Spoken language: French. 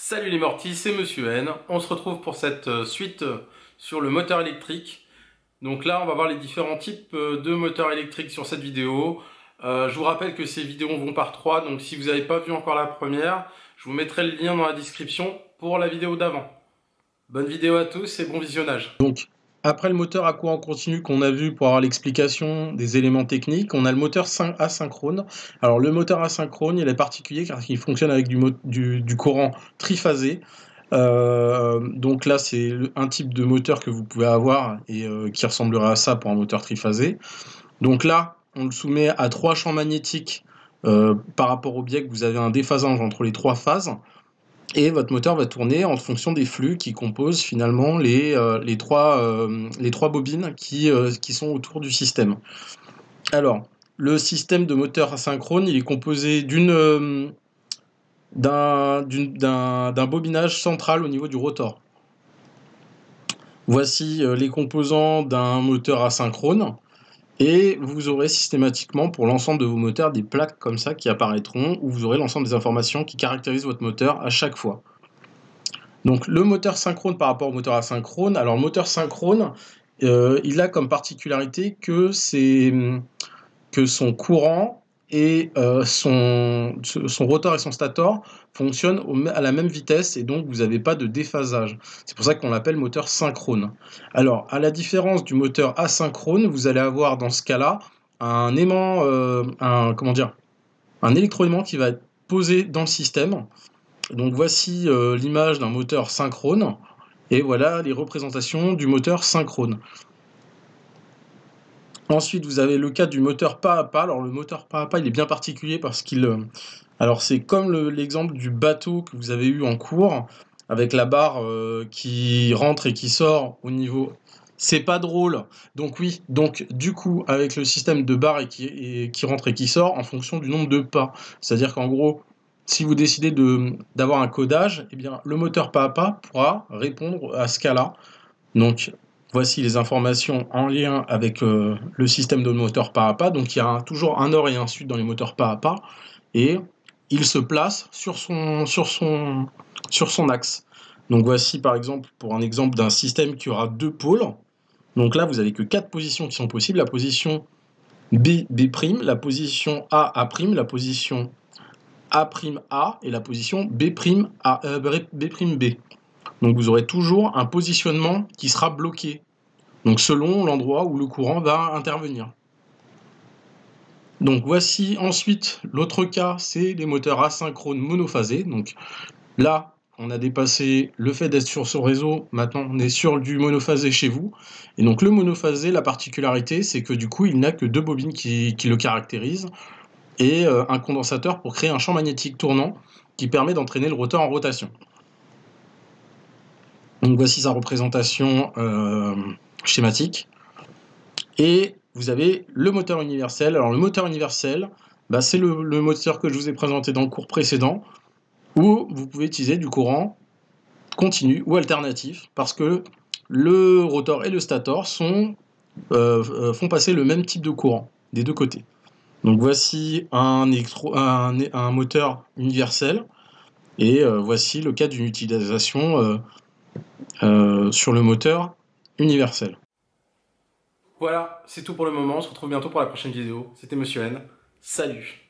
Salut les mortis, c'est Monsieur N. On se retrouve pour cette suite sur le moteur électrique. Donc là, on va voir les différents types de moteurs électriques sur cette vidéo. Je vous rappelle que ces vidéos vont par trois, donc si vous n'avez pas vu encore la première, je vous mettrai le lien dans la description pour la vidéo d'avant. Bonne vidéo à tous et bon visionnage. Donc, après le moteur à courant continu qu'on a vu pour avoir l'explication des éléments techniques, on a le moteur asynchrone. Alors, le moteur asynchrone, il est particulier car il fonctionne avec du courant triphasé. Donc là, c'est un type de moteur que vous pouvez avoir et qui ressemblerait à ça pour un moteur triphasé. Donc là, on le soumet à trois champs magnétiques par rapport au biais que vous avez un déphasage entre les trois phases. Et votre moteur va tourner en fonction des flux qui composent finalement les trois bobines qui sont autour du système. Alors, le système de moteur asynchrone, il est composé d'un bobinage central au niveau du rotor. Voici les composants d'un moteur asynchrone. Et vous aurez systématiquement pour l'ensemble de vos moteurs des plaques comme ça qui apparaîtront où vous aurez l'ensemble des informations qui caractérisent votre moteur à chaque fois. Donc le moteur synchrone par rapport au moteur asynchrone. Alors le moteur synchrone, il a comme particularité que son courant et son rotor et son stator fonctionnent à la même vitesse et donc vous n'avez pas de déphasage. C'est pour ça qu'on l'appelle moteur synchrone. Alors à la différence du moteur asynchrone, vous allez avoir dans ce cas-là un aimant, un électroaimant qui va être posé dans le système. Donc voici l'image d'un moteur synchrone, et voilà les représentations du moteur synchrone. Ensuite, vous avez le cas du moteur pas à pas. Alors le moteur pas à pas, il est bien particulier parce alors c'est comme l'exemple du bateau que vous avez eu en cours, avec la barre qui rentre et qui sort au niveau... C'est pas drôle. Donc oui, donc du coup, avec le système de barre qui rentre et qui sort en fonction du nombre de pas. C'est-à-dire qu'en gros, si vous décidez d'avoir un codage, eh bien, le moteur pas à pas pourra répondre à ce cas-là. Donc, voici les informations en lien avec le système de moteur pas à pas. Donc, il y a toujours un nord et un sud dans les moteurs pas à pas. Et il se place sur son axe. Donc, voici par exemple, pour un exemple d'un système qui aura deux pôles. Donc là, vous n'avez que quatre positions qui sont possibles. La position B, B', la position A, A', la position A', et la position B', B', B'. Donc vous aurez toujours un positionnement qui sera bloqué, donc selon l'endroit où le courant va intervenir. Donc voici ensuite l'autre cas, c'est les moteurs asynchrones monophasés. Donc là, on a dépassé le fait d'être sur ce réseau, maintenant on est sur du monophasé chez vous. Et donc le monophasé, la particularité, c'est que du coup, il n'a que deux bobines qui le caractérisent, et un condensateur pour créer un champ magnétique tournant qui permet d'entraîner le rotor en rotation. Donc voici sa représentation schématique. Et vous avez le moteur universel. Alors le moteur universel, bah, c'est le moteur que je vous ai présenté dans le cours précédent, où vous pouvez utiliser du courant continu ou alternatif, parce que le rotor et le stator font passer le même type de courant des deux côtés. Donc voici un moteur universel, et voici le cas d'une utilisation sur le moteur universel. Voilà, c'est tout pour le moment. On se retrouve bientôt pour la prochaine vidéo. C'était Monsieur N. Salut!